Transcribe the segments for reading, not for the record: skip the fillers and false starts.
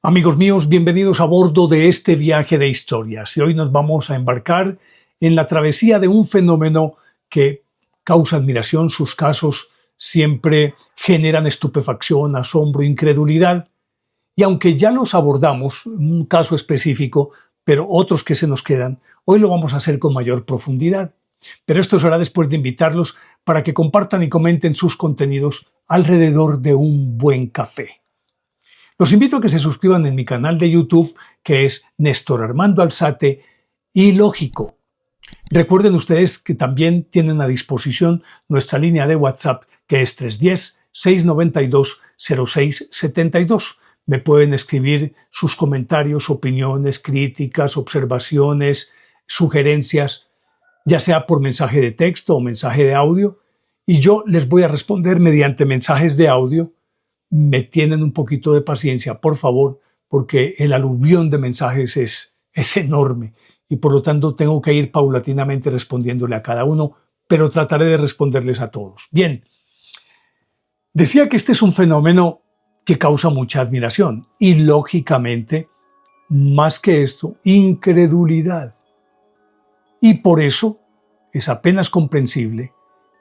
Amigos míos, bienvenidos a bordo de este viaje de historias. Y hoy nos vamos a embarcar en la travesía de un fenómeno que causa admiración. Sus casos siempre generan estupefacción, asombro, incredulidad. Y aunque ya los abordamos, un caso específico, pero otros que se nos quedan, hoy lo vamos a hacer con mayor profundidad. Pero esto será después de invitarlos para que compartan y comenten sus contenidos alrededor de un buen café. Los invito a que se suscriban en mi canal de YouTube, que es Néstor Armando Alzate y Lógico. Recuerden ustedes que también tienen a disposición nuestra línea de WhatsApp, que es 310-692-0672. Me pueden escribir sus comentarios, opiniones, críticas, observaciones, sugerencias, ya sea por mensaje de texto o mensaje de audio, y yo les voy a responder mediante mensajes de audio. Me tienen un poquito de paciencia, por favor, porque el aluvión de mensajes es enorme y por lo tanto tengo que ir paulatinamente respondiéndole a cada uno, pero trataré de responderles a todos. Bien, decía que este es un fenómeno que causa mucha admiración y, lógicamente, más que esto, incredulidad. Y por eso es apenas comprensible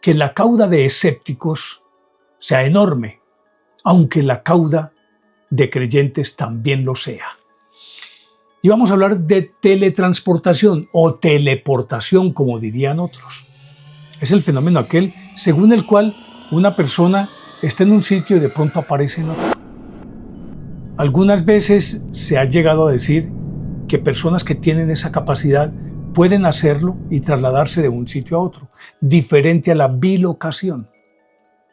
que la cauda de escépticos sea enorme, aunque la cauda de creyentes también lo sea. Y vamos a hablar de teletransportación o teleportación, como dirían otros. Es el fenómeno aquel según el cual una persona está en un sitio y de pronto aparece en otro. Algunas veces se ha llegado a decir que personas que tienen esa capacidad pueden hacerlo y trasladarse de un sitio a otro, diferente a la bilocación.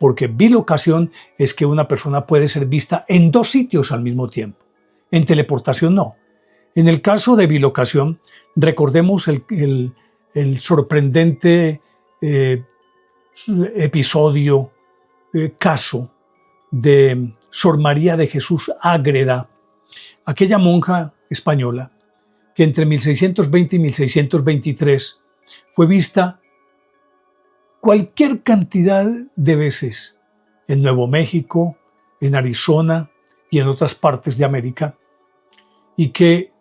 Porque bilocación es que una persona puede ser vista en dos sitios al mismo tiempo. En teleportación no. En el caso de bilocación, recordemos el sorprendente episodio, caso de Sor María de Jesús Ágreda, aquella monja española que entre 1620 y 1623 fue vista cualquier cantidad de veces en Nuevo México, en Arizona y en otras partes de América, y que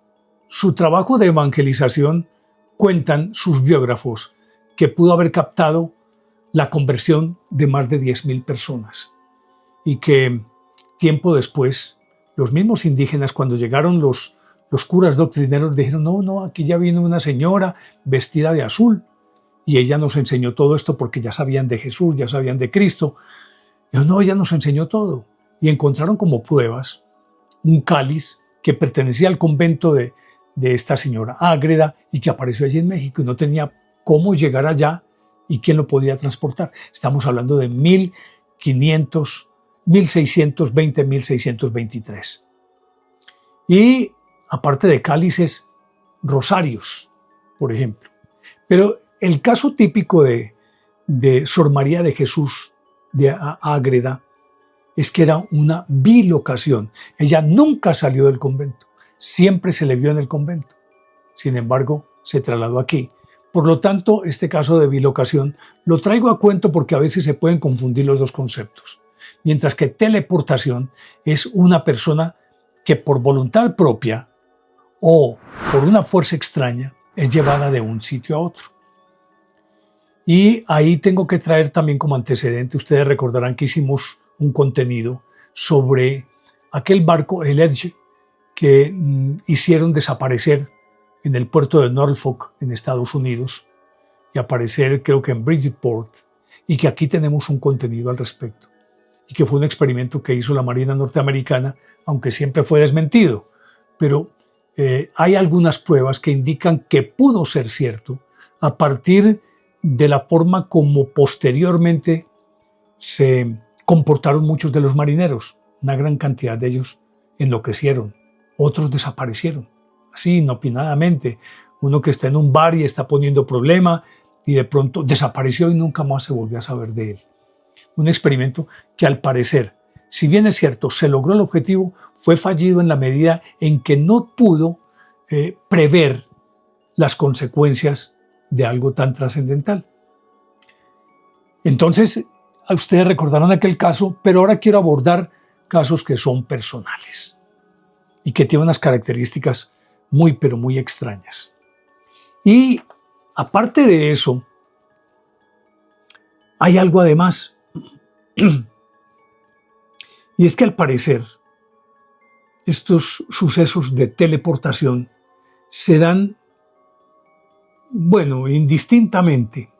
su trabajo de evangelización, cuentan sus biógrafos, que pudo haber captado la conversión de más de 10,000 personas, y que tiempo después los mismos indígenas, cuando llegaron los curas doctrineros, dijeron: no, aquí ya vino una señora vestida de azul, y ella nos enseñó todo esto porque ya sabían de Jesús, ya sabían de Cristo. Y no, ella nos enseñó todo. Y encontraron como pruebas un cáliz que pertenecía al convento de esta señora Ágreda y que apareció allí en México y no tenía cómo llegar allá y quién lo podía transportar. Estamos hablando de 1620, 1623. Y aparte de cálices, rosarios, por ejemplo. Pero el caso típico de Sor María de Jesús de Ágreda es que era una bilocación. Ella nunca salió del convento, siempre se le vio en el convento. Sin embargo, se trasladó aquí. Por lo tanto, este caso de bilocación lo traigo a cuento porque a veces se pueden confundir los dos conceptos. Mientras que teleportación es una persona que por voluntad propia o por una fuerza extraña es llevada de un sitio a otro. Y ahí tengo que traer también como antecedente, ustedes recordarán que hicimos un contenido sobre aquel barco, el Edge, que hicieron desaparecer en el puerto de Norfolk, en Estados Unidos, y aparecer creo que en Bridgeport, y que aquí tenemos un contenido al respecto, y que fue un experimento que hizo la Marina norteamericana, aunque siempre fue desmentido, pero hay algunas pruebas que indican que pudo ser cierto a partir de la forma como posteriormente se comportaron muchos de los marineros. Una gran cantidad de ellos enloquecieron, otros desaparecieron, así inopinadamente. Uno que está en un bar y está poniendo problema y de pronto desapareció y nunca más se volvió a saber de él. Un experimento que, al parecer, si bien es cierto, se logró el objetivo, fue fallido en la medida en que no pudo prever las consecuencias de algo tan trascendental. Entonces, ustedes recordarán aquel caso, pero ahora quiero abordar casos que son personales y que tiene unas características muy, pero muy extrañas. Y aparte de eso, hay algo además. Y es que al parecer, estos sucesos de teleportación se dan, bueno, indistintamente,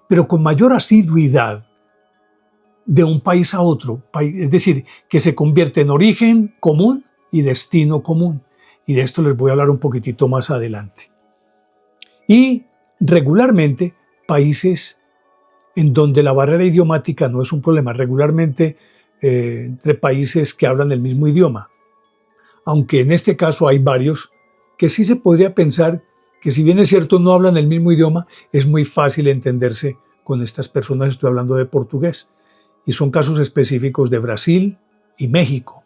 pero con mayor asiduidad de un país a otro. Es decir, que se convierte en origen común y destino común. Y de esto les voy a hablar un poquitito más adelante. Y regularmente países en donde la barrera idiomática no es un problema, regularmente entre países que hablan el mismo idioma. Aunque en este caso hay varios que sí se podría pensar que, si bien es cierto no hablan el mismo idioma, es muy fácil entenderse con estas personas. Estoy hablando de portugués. Y son casos específicos de Brasil y México.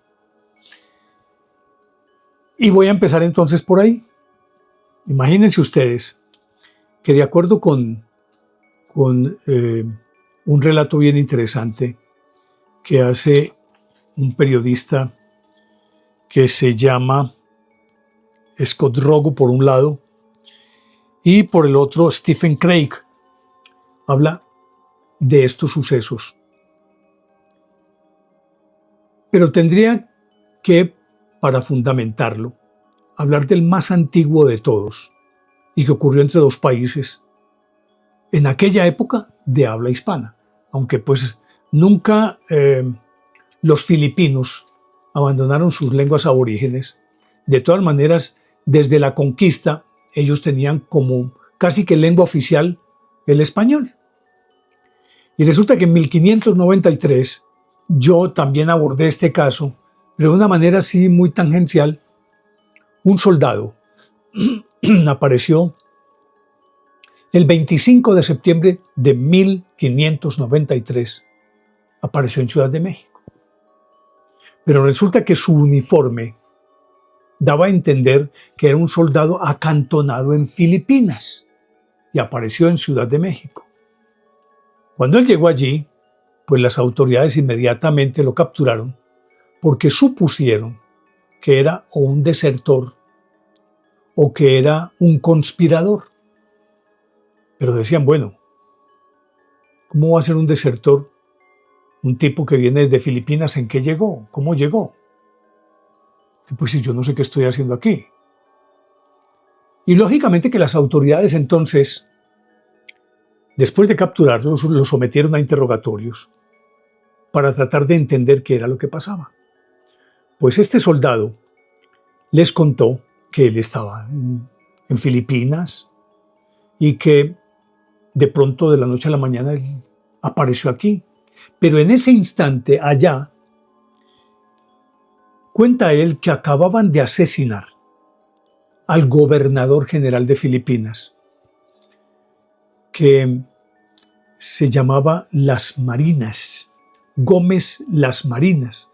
Y voy a empezar entonces por ahí. Imagínense ustedes que, de acuerdo con un relato bien interesante que hace un periodista que se llama Scott Rogo por un lado, y por el otro Stephen Craig, habla de estos sucesos. Pero tendría que, para fundamentarlo, hablar del más antiguo de todos y que ocurrió entre dos países en aquella época de habla hispana, aunque pues nunca los filipinos abandonaron sus lenguas aborígenes. De todas maneras, desde la conquista, ellos tenían como casi que lengua oficial el español. Y resulta que en 1593 yo también abordé este caso, pero de una manera así muy tangencial. Un soldado apareció el 25 de septiembre de 1593, apareció en Ciudad de México. Pero resulta que su uniforme daba a entender que era un soldado acantonado en Filipinas y apareció en Ciudad de México. Cuando él llegó allí, pues las autoridades inmediatamente lo capturaron porque supusieron que era o un desertor o que era un conspirador. Pero decían, bueno, ¿cómo va a ser un desertor un tipo que viene desde Filipinas? ¿En qué llegó? ¿Cómo llegó? Pues si yo no sé qué estoy haciendo aquí. Y lógicamente que las autoridades entonces, después de capturarlos, lo sometieron a interrogatorios para tratar de entender qué era lo que pasaba. Pues este soldado les contó que él estaba en Filipinas y que de pronto, de la noche a la mañana, él apareció aquí. Pero en ese instante, allá, cuenta él que acababan de asesinar al gobernador general de Filipinas, que se llamaba Las Marinas, Gómez Las Marinas,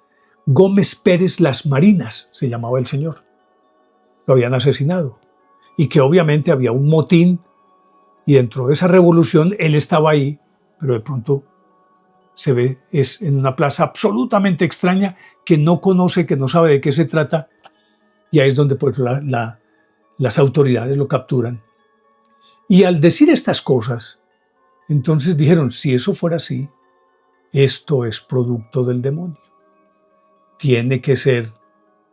Gómez Pérez Las Marinas se llamaba el señor. Lo habían asesinado y que obviamente había un motín y dentro de esa revolución él estaba ahí, pero de pronto se ve, es en una plaza absolutamente extraña que no conoce, que no sabe de qué se trata, y ahí es donde pues las autoridades lo capturan. Y al decir estas cosas, entonces dijeron, si eso fuera así, esto es producto del demonio. Tiene que ser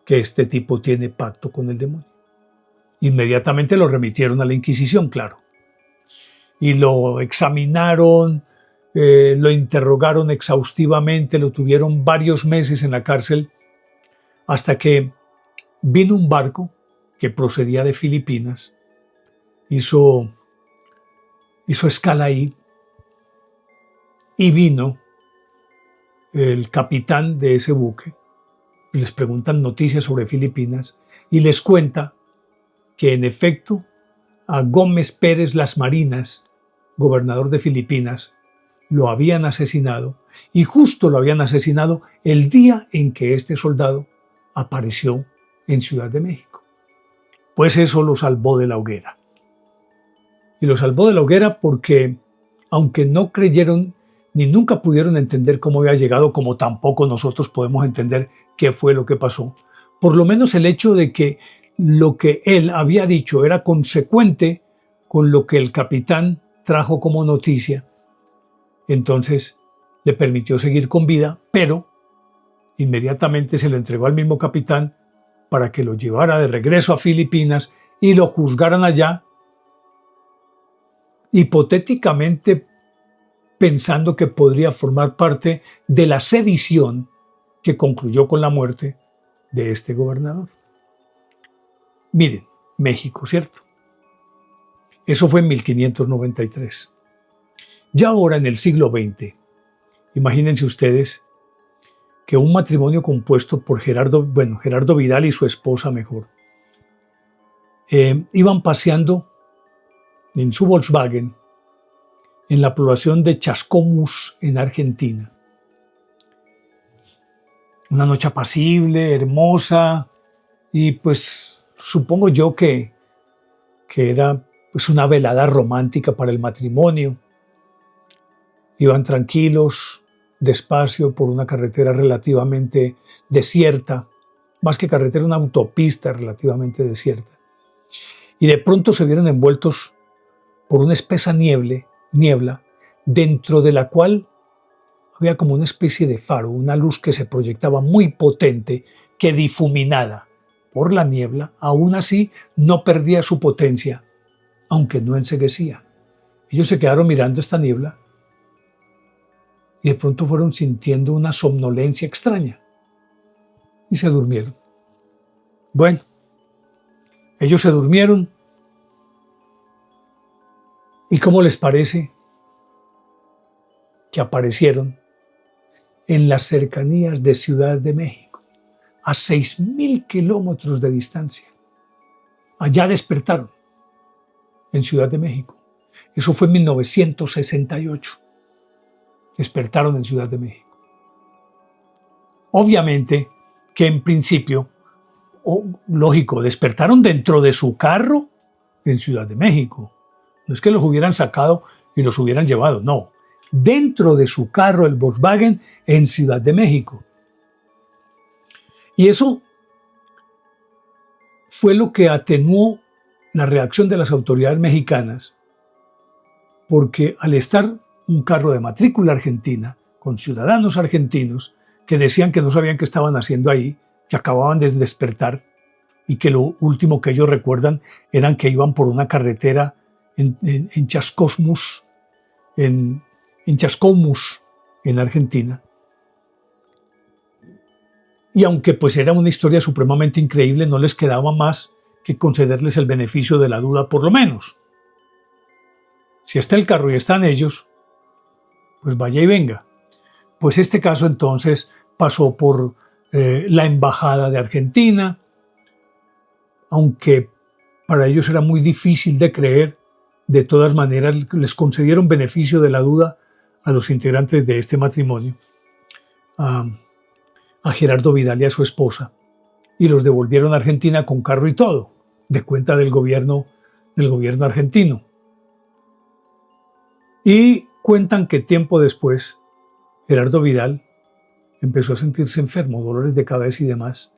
que este tipo tiene pacto con el demonio. Inmediatamente lo remitieron a la Inquisición, claro. Y lo examinaron, lo interrogaron exhaustivamente, lo tuvieron varios meses en la cárcel, hasta que vino un barco que procedía de Filipinas, hizo escala ahí, y vino el capitán de ese buque, y les preguntan noticias sobre Filipinas, y les cuenta que en efecto a Gómez Pérez Las Marinas, gobernador de Filipinas, lo habían asesinado, y justo lo habían asesinado el día en que este soldado apareció en Ciudad de México. Pues eso lo salvó de la hoguera. Y lo salvó de la hoguera porque, aunque no creyeron ni nunca pudieron entender cómo había llegado, como tampoco nosotros podemos entender qué fue lo que pasó, por lo menos el hecho de que lo que él había dicho era consecuente con lo que el capitán trajo como noticia, entonces le permitió seguir con vida, pero inmediatamente se lo entregó al mismo capitán para que lo llevara de regreso a Filipinas y lo juzgaran allá, hipotéticamente pensando que podría formar parte de la sedición que concluyó con la muerte de este gobernador. Miren, México, ¿cierto? Eso fue en 1593. Ya ahora en el siglo XX, imagínense ustedes que un matrimonio compuesto por Gerardo Vidal y su esposa mejor, iban paseando en su Volkswagen en la población de Chascomús, en Argentina. Una noche apacible, hermosa, y pues supongo yo que era pues una velada romántica para el matrimonio. Iban tranquilos, despacio, por una carretera relativamente desierta, más que carretera, una autopista relativamente desierta. Y de pronto se vieron envueltos por una espesa niebla, dentro de la cual había como una especie de faro, una luz que se proyectaba muy potente, que difuminada por la niebla, aún así no perdía su potencia, aunque no enceguecía. Ellos se quedaron mirando esta niebla y de pronto fueron sintiendo una somnolencia extraña y se durmieron. Bueno, ellos se durmieron. ¿Y cómo les parece que aparecieron en las cercanías de Ciudad de México, a 6.000 kilómetros de distancia? Allá despertaron, en Ciudad de México. Eso fue en 1968. Despertaron en Ciudad de México. Obviamente que en principio, lógico, despertaron dentro de su carro en Ciudad de México. No es que los hubieran sacado y los hubieran llevado, no. Dentro de su carro, el Volkswagen, en Ciudad de México. Y eso fue lo que atenuó la reacción de las autoridades mexicanas, porque al estar un carro de matrícula argentina, con ciudadanos argentinos que decían que no sabían qué estaban haciendo ahí, que acababan de despertar y que lo último que ellos recuerdan eran que iban por una carretera en Chascomús, en Chascomús, en Argentina. Y aunque pues era una historia supremamente increíble, no les quedaba más que concederles el beneficio de la duda por lo menos. Si está el carro y están ellos, pues vaya y venga. Pues este caso entonces pasó por la embajada de Argentina, aunque para ellos era muy difícil de creer. De todas maneras, les concedieron beneficio de la duda a los integrantes de este matrimonio, a Gerardo Vidal y a su esposa, y los devolvieron a Argentina con carro y todo, de cuenta del gobierno argentino. Y cuentan que tiempo después, Gerardo Vidal empezó a sentirse enfermo, dolores de cabeza y demás,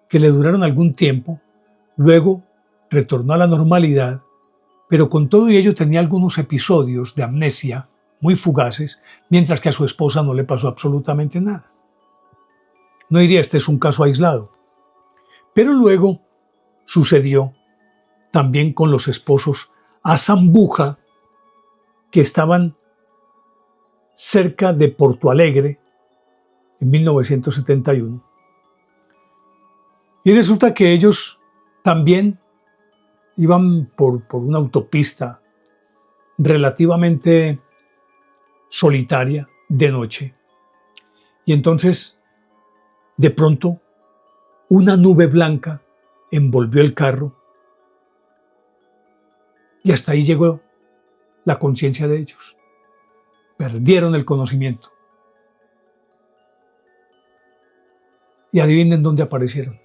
que le duraron algún tiempo, luego retornó a la normalidad, pero con todo y ello tenía algunos episodios de amnesia muy fugaces, mientras que a su esposa no le pasó absolutamente nada. No diría este es un caso aislado, pero luego sucedió también con los esposos Azambuja, que estaban cerca de Porto Alegre en 1971. Y resulta que ellos también iban por una autopista relativamente solitaria de noche. Y entonces, de pronto, una nube blanca envolvió el carro y hasta ahí llegó la conciencia de ellos. Perdieron el conocimiento. Y adivinen dónde aparecieron.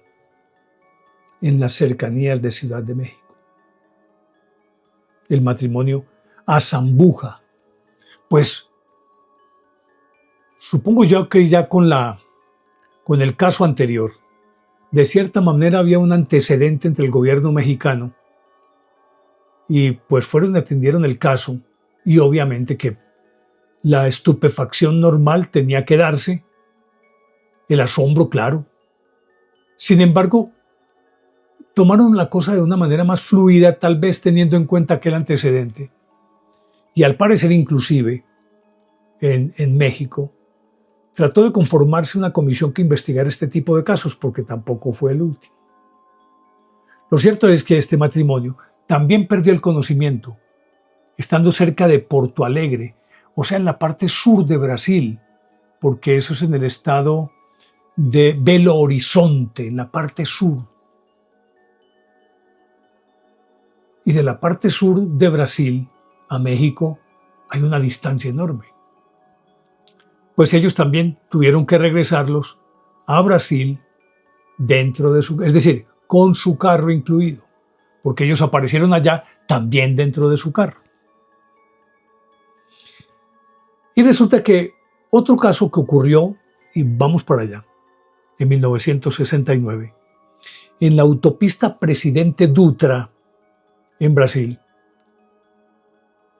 En las cercanías de Ciudad de México. El matrimonio Azambuja. Pues supongo yo que ya con el caso anterior, de cierta manera había un antecedente entre el gobierno mexicano y pues fueron y atendieron el caso y obviamente que la estupefacción normal tenía que darse, el asombro, claro. Sin embargo, tomaron la cosa de una manera más fluida, tal vez teniendo en cuenta aquel antecedente. Y al parecer inclusive en México trató de conformarse una comisión que investigara este tipo de casos, porque tampoco fue el último. Lo cierto es que este matrimonio también perdió el conocimiento, estando cerca de Porto Alegre, o sea, en la parte sur de Brasil, porque eso es en el estado de Belo Horizonte, en la parte sur. Y de la parte sur de Brasil a México hay una distancia enorme. Pues ellos también tuvieron que regresarlos a Brasil dentro de su, es decir, con su carro incluido, porque ellos aparecieron allá también dentro de su carro. Y resulta que otro caso que ocurrió, y vamos para allá, en 1969, en la autopista Presidente Dutra, en Brasil,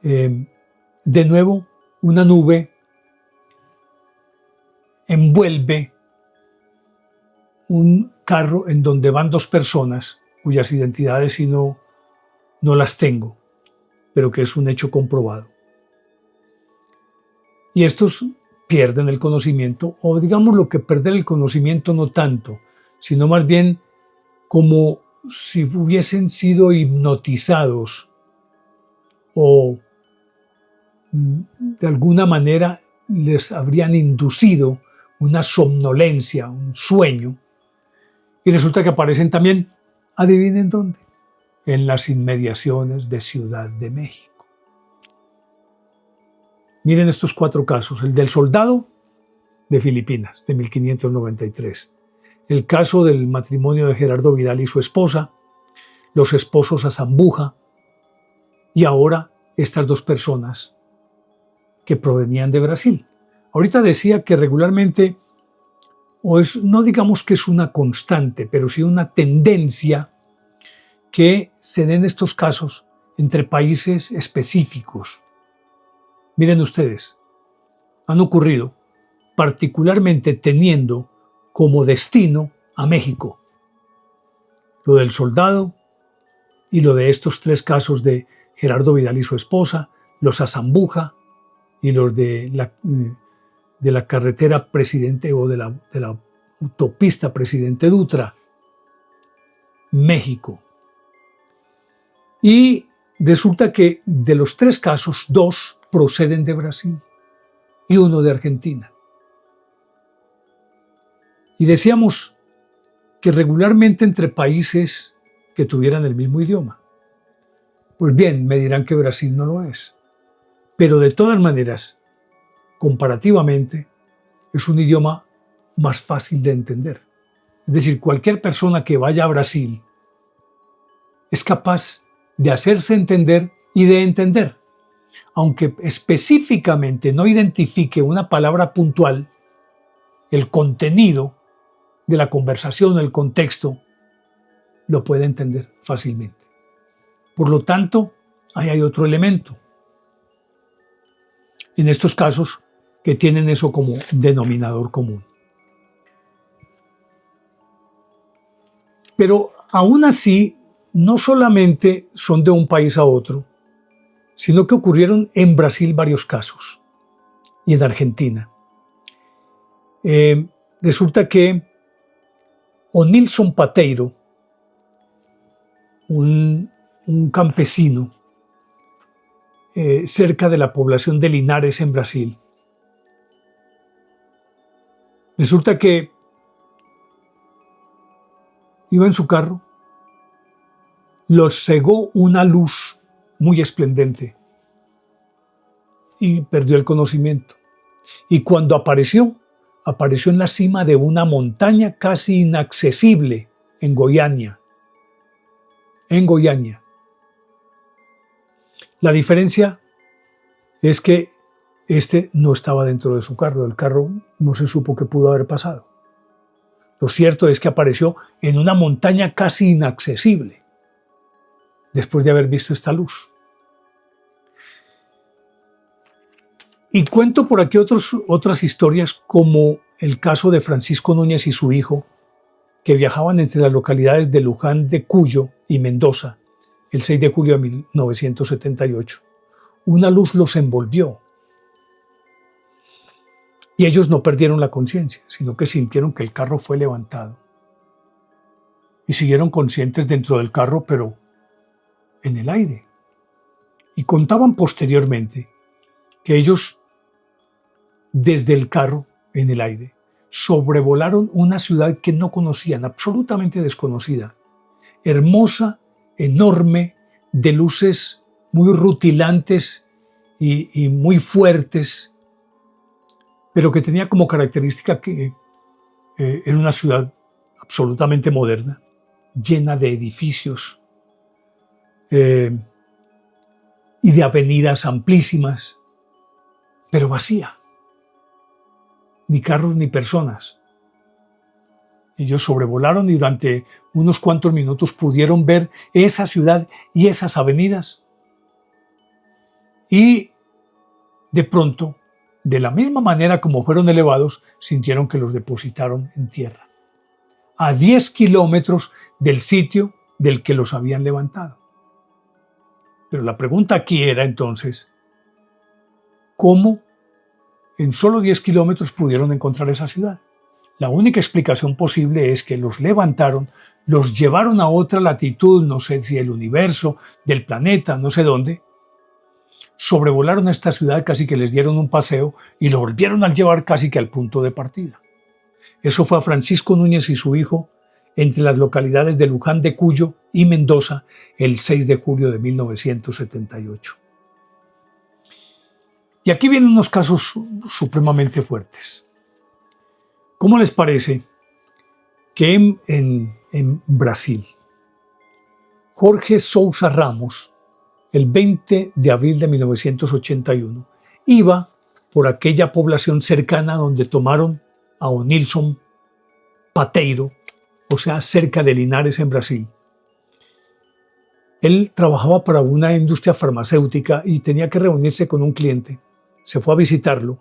de nuevo una nube envuelve un carro en donde van dos personas cuyas identidades sí no las tengo, pero que es un hecho comprobado. Y estos pierden el conocimiento, o digamos lo que perder el conocimiento no tanto, sino más bien como si hubiesen sido hipnotizados o de alguna manera les habrían inducido una somnolencia, un sueño, y resulta que aparecen también, adivinen dónde, en las inmediaciones de Ciudad de México. Miren estos cuatro casos: el del soldado de Filipinas, de 1593, el caso del matrimonio de Gerardo Vidal y su esposa, los esposos a Zambuja, y ahora estas dos personas que provenían de Brasil. Ahorita decía que regularmente, no digamos que es una constante, pero sí una tendencia que se den estos casos entre países específicos. Miren ustedes, han ocurrido particularmente teniendo como destino a México. Lo del soldado y lo de estos tres casos de Gerardo Vidal y su esposa, los a Zambuja y los de la carretera Presidente o de la autopista Presidente Dutra, México. Y resulta que de los tres casos, dos proceden de Brasil y uno de Argentina. Y decíamos que regularmente entre países que tuvieran el mismo idioma. Pues bien, me dirán que Brasil no lo es. Pero de todas maneras, comparativamente, es un idioma más fácil de entender. Es decir, cualquier persona que vaya a Brasil es capaz de hacerse entender y de entender. Aunque específicamente no identifique una palabra puntual, el contenido de la conversación, el contexto, lo puede entender fácilmente. Por lo tanto, ahí hay otro elemento. En estos casos que tienen eso como denominador común. Pero aún así, no solamente son de un país a otro, sino que ocurrieron en Brasil varios casos y en Argentina. Resulta que Onilson Pateiro, un campesino cerca de la población de Linares en Brasil, resulta que iba en su carro, lo cegó una luz muy esplendente y perdió el conocimiento. Y cuando apareció en la cima de una montaña casi inaccesible en Goiânia. La diferencia es que este no estaba dentro de su carro, el carro no se supo qué pudo haber pasado. Lo cierto es que apareció en una montaña casi inaccesible después de haber visto esta luz. Y cuento por aquí otras historias, como el caso de Francisco Núñez y su hijo, que viajaban entre las localidades de Luján de Cuyo y Mendoza el 6 de julio de 1978. Una luz los envolvió y ellos no perdieron la conciencia, sino que sintieron que el carro fue levantado y siguieron conscientes dentro del carro, pero en el aire. Y contaban posteriormente que ellos, desde el carro en el aire, sobrevolaron una ciudad que no conocían, absolutamente desconocida, hermosa, enorme, de luces muy rutilantes y muy fuertes, pero que tenía como característica que era una ciudad absolutamente moderna, llena de edificios y de avenidas amplísimas, pero vacía. Ni carros ni personas. Ellos sobrevolaron y durante unos cuantos minutos pudieron ver esa ciudad y esas avenidas. Y de pronto, de la misma manera como fueron elevados, sintieron que los depositaron en tierra, a 10 kilómetros del sitio del que los habían levantado. Pero la pregunta aquí era entonces, ¿cómo en solo 10 kilómetros pudieron encontrar esa ciudad? La única explicación posible es que los levantaron, los llevaron a otra latitud, no sé si del universo, del planeta, no sé dónde, sobrevolaron esta ciudad, casi que les dieron un paseo y lo volvieron a llevar casi que al punto de partida. Eso fue a Francisco Núñez y su hijo entre las localidades de Luján de Cuyo y Mendoza el 6 de julio de 1978. Y aquí vienen unos casos supremamente fuertes. ¿Cómo les parece que en Brasil, Jorge Sousa Ramos, el 20 de abril de 1981, iba por aquella población cercana donde tomaron a Onilson Pateiro, o sea, cerca de Linares, en Brasil? Él trabajaba para una industria farmacéutica y tenía que reunirse con un cliente. Se fue a visitarlo.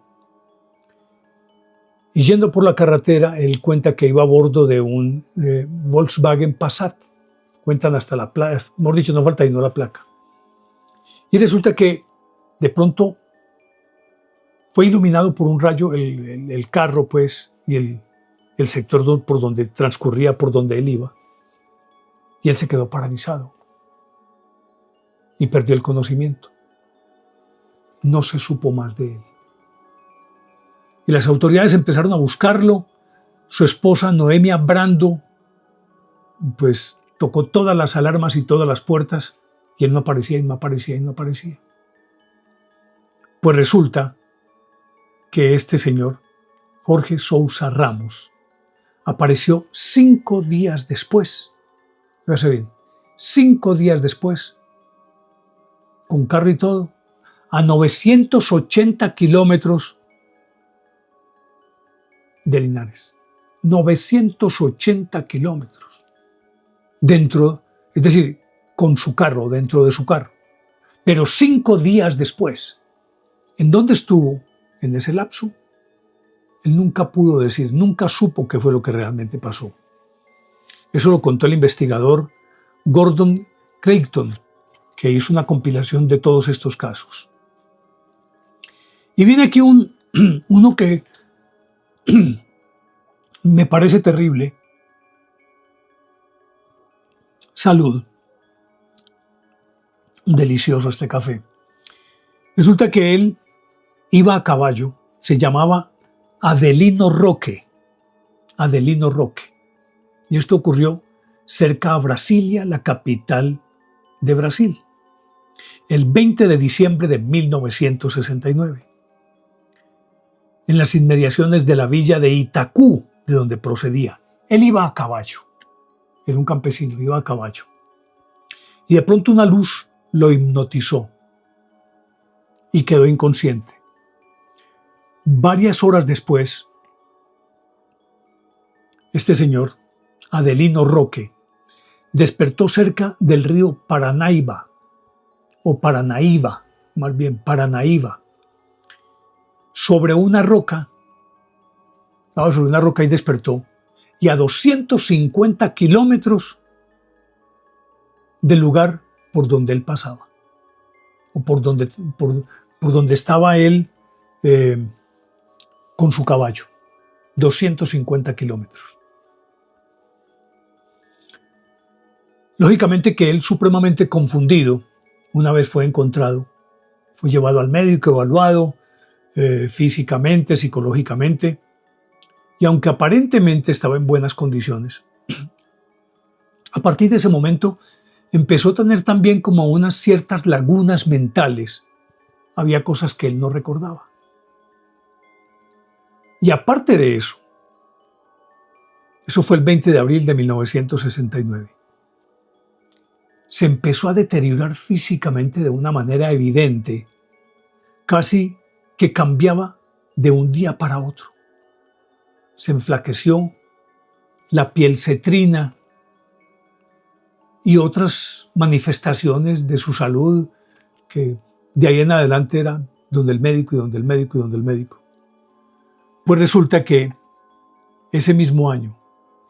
Y yendo por la carretera, él cuenta que iba a bordo de un Volkswagen Passat. Cuentan hasta la placa, mejor dicho, no falta sino la placa. Y resulta que de pronto fue iluminado por un rayo el carro, pues, y el sector por donde transcurría, por donde él iba. Y él se quedó paralizado y perdió el conocimiento. No se supo más de él. Y las autoridades empezaron a buscarlo. Su esposa, Noemia Brando, pues tocó todas las alarmas y todas las puertas, y él no aparecía, y no aparecía, y no aparecía. Pues resulta que este señor, Jorge Sousa Ramos, apareció 5 días después. Fíjese bien, 5 días después, con carro y todo, a 980 kilómetros de Linares. 980 kilómetros. Dentro, es decir, con su carro, dentro de su carro. Pero 5 días después. ¿En dónde estuvo en ese lapso? Él nunca pudo decir, nunca supo qué fue lo que realmente pasó. Eso lo contó el investigador Gordon Creighton, que hizo una compilación de todos estos casos. Y viene aquí uno que me parece terrible. Salud. Delicioso este café. Resulta que él iba a caballo, se llamaba Adelino Roque. Adelino Roque. Y esto ocurrió cerca a Brasilia, la capital de Brasil, el 20 de diciembre de 1969. En las inmediaciones de la villa de Itacú, de donde procedía. Él iba a caballo. Era un campesino, iba a caballo. Y de pronto una luz lo hipnotizó y quedó inconsciente. Varias horas después, este señor, Adelino Roque, despertó cerca del río Paranaíba, o Paranaíba, más bien Paranaíba, sobre una roca, estaba sobre una roca y despertó, y a 250 kilómetros del lugar por donde él pasaba, o por donde estaba él con su caballo, 250 kilómetros. Lógicamente que él, supremamente confundido, una vez fue encontrado, fue llevado al médico, evaluado físicamente, psicológicamente, y aunque aparentemente estaba en buenas condiciones, a partir de ese momento empezó a tener también como unas ciertas lagunas mentales. Había cosas que él no recordaba. Y aparte de eso fue el 20 de abril de 1969, se empezó a deteriorar físicamente de una manera evidente, casi que cambiaba de un día para otro. Se enflaqueció, la piel se trina y otras manifestaciones de su salud que de ahí en adelante eran donde el médico y donde el médico y donde el médico. Pues resulta que ese mismo año,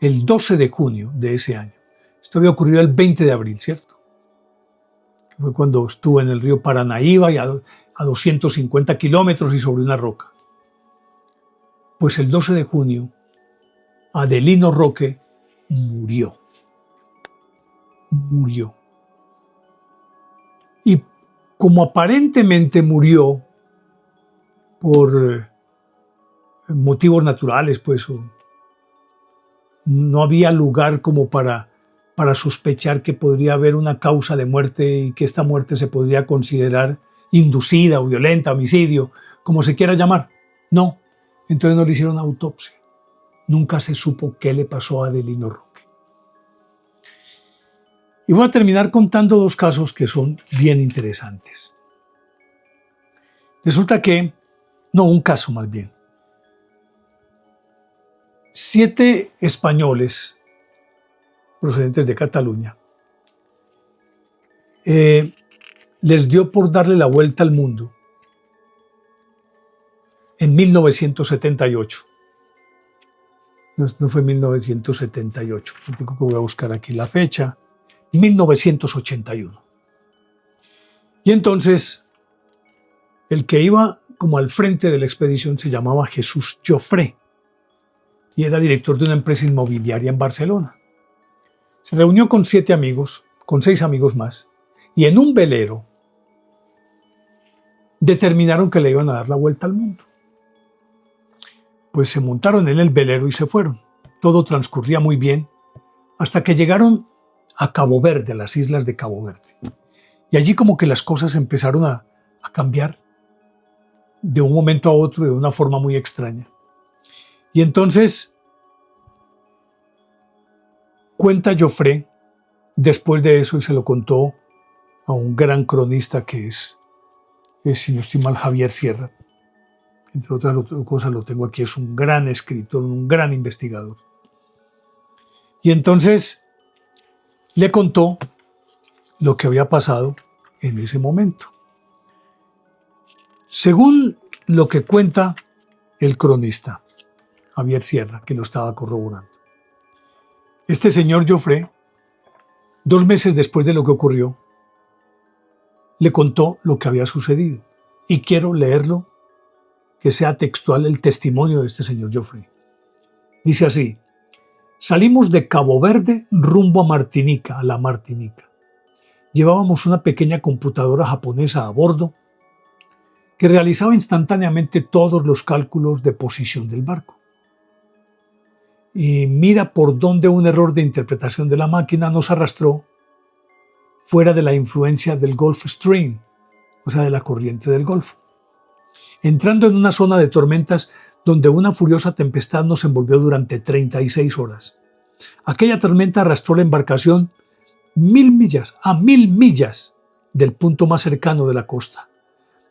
el 12 de junio de ese año, esto había ocurrido el 20 de abril, ¿cierto? Fue cuando estuvo en el río Paranaíba y a 250 kilómetros y sobre una roca. Pues el 12 de junio, Adelino Roque murió. Murió. Y como aparentemente murió por motivos naturales, pues no había lugar como para sospechar que podría haber una causa de muerte y que esta muerte se podría considerar inducida o violenta, homicidio, como se quiera llamar. No, entonces no le hicieron autopsia. Nunca se supo qué le pasó a Adelino Roque. Y voy a terminar contando dos casos que son bien interesantes. Resulta que, un caso más bien. 7 españoles procedentes de Cataluña les dio por darle la vuelta al mundo en 1978. No fue 1978, digo que voy a buscar aquí la fecha, 1981. Y entonces, el que iba como al frente de la expedición se llamaba Jesús Jofré y era director de una empresa inmobiliaria en Barcelona. Se reunió con 7 amigos, con 6 amigos más, y en un velero determinaron que le iban a dar la vuelta al mundo. Pues se montaron en el velero y se fueron. Todo transcurría muy bien hasta que llegaron a Cabo Verde, a las islas de Cabo Verde. Y allí como que las cosas empezaron a cambiar de un momento a otro de una forma muy extraña. Y entonces cuenta Jofré, después de eso, y se lo contó a un gran cronista que es si no estoy mal, Javier Sierra. Entre otras cosas lo tengo aquí, es un gran escritor, un gran investigador. Y entonces le contó lo que había pasado en ese momento. Según lo que cuenta el cronista, Javier Sierra, que lo estaba corroborando. Este señor Jofré, 2 meses después de lo que ocurrió, le contó lo que había sucedido. Y quiero leerlo, que sea textual el testimonio de este señor Jofré. Dice así: salimos de Cabo Verde rumbo a Martinica, a la Martinica. Llevábamos una pequeña computadora japonesa a bordo que realizaba instantáneamente todos los cálculos de posición del barco. Y mira por dónde un error de interpretación de la máquina nos arrastró fuera de la influencia del Gulf Stream, o sea, de la corriente del Golfo, entrando en una zona de tormentas donde una furiosa tempestad nos envolvió durante 36 horas. Aquella tormenta arrastró la embarcación 1000 millas, a 1000 millas del punto más cercano de la costa,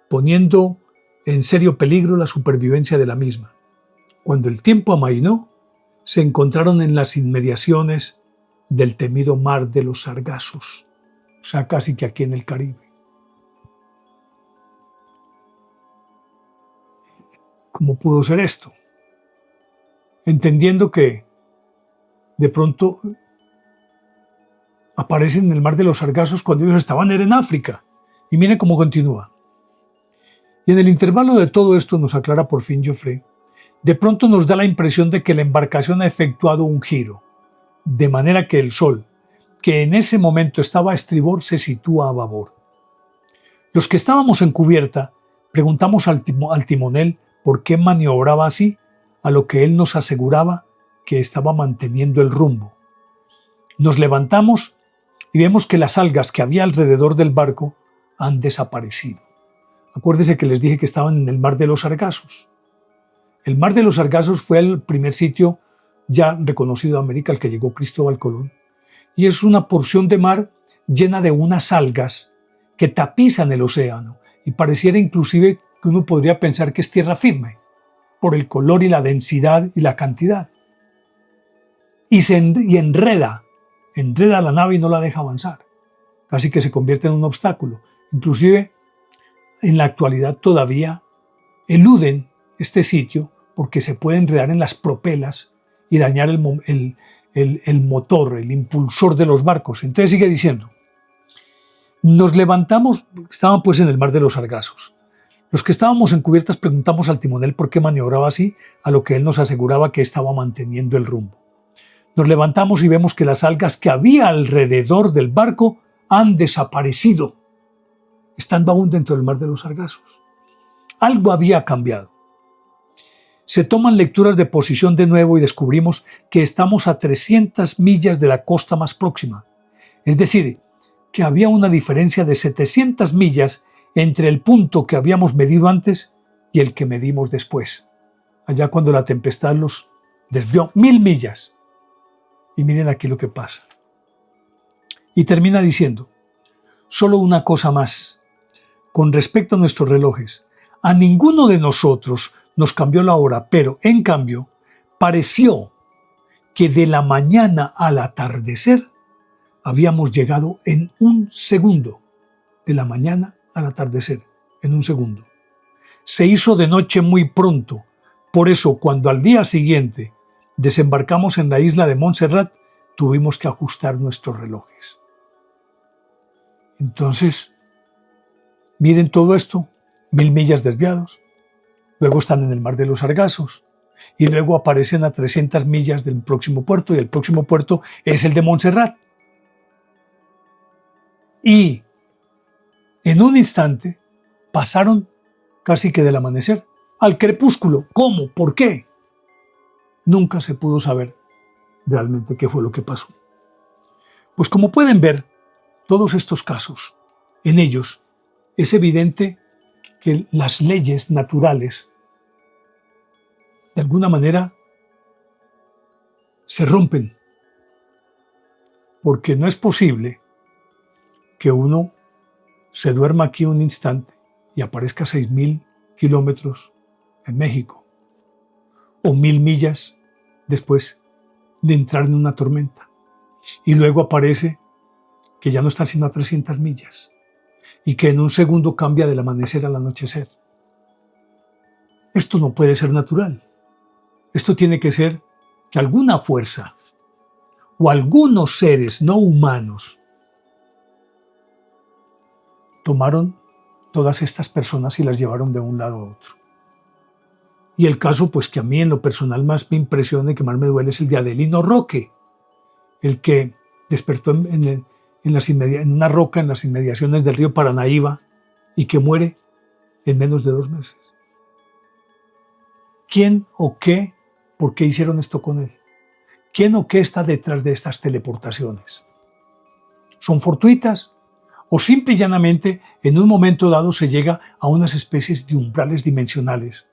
poniendo en serio peligro la supervivencia de la misma. Cuando el tiempo amainó, se encontraron en las inmediaciones del temido Mar de los Sargazos, o sea, casi que aquí en el Caribe. ¿Cómo pudo ser esto? Entendiendo que de pronto aparecen en el Mar de los Sargazos cuando ellos estaban en África. Y miren cómo continúa. Y en el intervalo de todo esto, nos aclara por fin Joffre, de pronto nos da la impresión de que la embarcación ha efectuado un giro, de manera que el sol, que en ese momento estaba a estribor, se sitúa a babor. Los que estábamos en cubierta preguntamos al timonel por qué maniobraba así, a lo que él nos aseguraba que estaba manteniendo el rumbo. Nos levantamos y vemos que las algas que había alrededor del barco han desaparecido. Acuérdese que les dije que estaban en el Mar de los Sargazos. El Mar de los Sargazos fue el primer sitio ya reconocido de América al que llegó Cristóbal Colón. Y es una porción de mar llena de unas algas que tapizan el océano. Y pareciera inclusive que uno podría pensar que es tierra firme, por el color y la densidad y la cantidad. Y enreda la nave y no la deja avanzar. Casi que se convierte en un obstáculo. Inclusive, en la actualidad todavía eluden este sitio porque se puede enredar en las propelas y dañar el motor, el impulsor de los barcos. Entonces sigue diciendo, nos levantamos, estaban pues en el Mar de los Sargazos. Los que estábamos en cubiertas preguntamos al timonel por qué maniobraba así, a lo que él nos aseguraba que estaba manteniendo el rumbo. Nos levantamos y vemos que las algas que había alrededor del barco han desaparecido, estando aún dentro del Mar de los Sargazos. Algo había cambiado. Se toman lecturas de posición de nuevo y descubrimos que estamos a 300 millas de la costa más próxima. Es decir, que había una diferencia de 700 millas entre el punto que habíamos medido antes y el que medimos después. Allá cuando la tempestad los desvió 1000 millas. Y miren aquí lo que pasa. Y termina diciendo, solo una cosa más. Con respecto a nuestros relojes, a ninguno de nosotros nos cambió la hora, pero en cambio pareció que de la mañana al atardecer habíamos llegado en un segundo. De la mañana al atardecer, en un segundo. Se hizo de noche muy pronto, por eso cuando al día siguiente desembarcamos en la isla de Montserrat, tuvimos que ajustar nuestros relojes. Entonces, miren todo esto, 1000 millas desviados, luego están en el Mar de los Sargazos, y luego aparecen a 300 millas del próximo puerto, y el próximo puerto es el de Montserrat. Y en un instante pasaron casi que del amanecer al crepúsculo. ¿Cómo? ¿Por qué? Nunca se pudo saber realmente qué fue lo que pasó. Pues como pueden ver, todos estos casos, en ellos es evidente que las leyes naturales de alguna manera se rompen, porque no es posible que uno se duerma aquí un instante y aparezca a 6000 kilómetros en México, o 1000 millas después de entrar en una tormenta, y luego aparece que ya no está sino a 300 millas, y que en un segundo cambia del amanecer al anochecer. Esto no puede ser natural. Esto tiene que ser que alguna fuerza o algunos seres no humanos tomaron todas estas personas y las llevaron de un lado a otro. Y el caso, pues que a mí en lo personal más me impresiona y que más me duele es el de Adelino Roque, el que despertó en una roca en las inmediaciones del río Paranaíba y que muere en menos de 2 meses. ¿Quién o qué? ¿Por qué hicieron esto con él? ¿Quién o qué está detrás de estas teleportaciones? ¿Son fortuitas? ¿O simple y llanamente en un momento dado se llega a unas especies de umbrales dimensionales?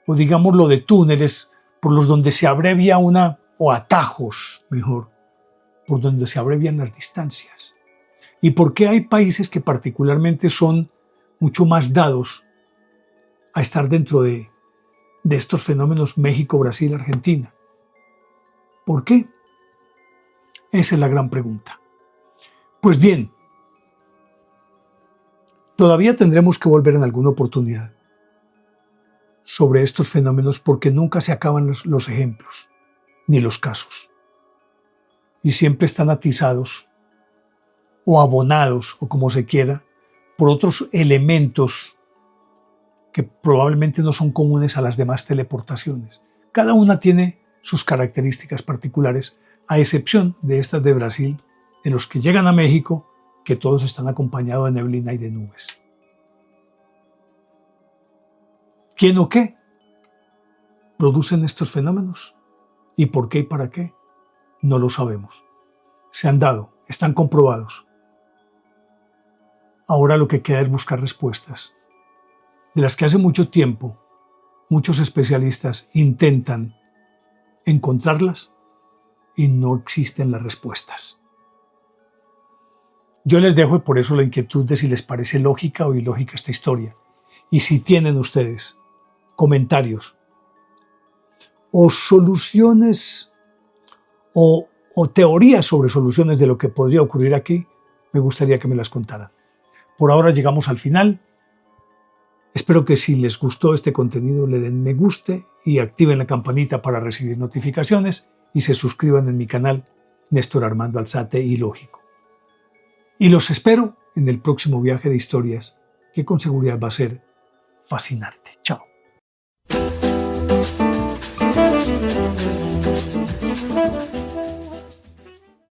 O digámoslo de túneles por los donde se abrevia o atajos, mejor, por donde se abrevian las distancias. ¿Y por qué hay países que particularmente son mucho más dados a estar dentro de estos fenómenos? México, Brasil, Argentina. ¿Por qué? Esa es la gran pregunta. Pues bien, todavía tendremos que volver en alguna oportunidad sobre estos fenómenos porque nunca se acaban los ejemplos ni los casos. Y siempre están atizados o abonados, o como se quiera, por otros elementos que probablemente no son comunes a las demás teleportaciones. Cada una tiene sus características particulares, a excepción de estas de Brasil, de los que llegan a México, que todos están acompañados de neblina y de nubes. ¿Quién o qué producen estos fenómenos? ¿Y por qué y para qué? No lo sabemos. Se han dado, están comprobados. Ahora lo que queda es buscar respuestas, de las que hace mucho tiempo muchos especialistas intentan encontrarlas y no existen las respuestas. Yo les dejo por eso la inquietud de si les parece lógica o ilógica esta historia. Y si tienen ustedes comentarios o soluciones o teorías sobre soluciones de lo que podría ocurrir aquí, me gustaría que me las contaran. Por ahora llegamos al final. Espero que si les gustó este contenido le den me guste y activen la campanita para recibir notificaciones y se suscriban en mi canal Néstor Armando Alzate Ilógico. Y los espero en el próximo viaje de historias que con seguridad va a ser fascinante.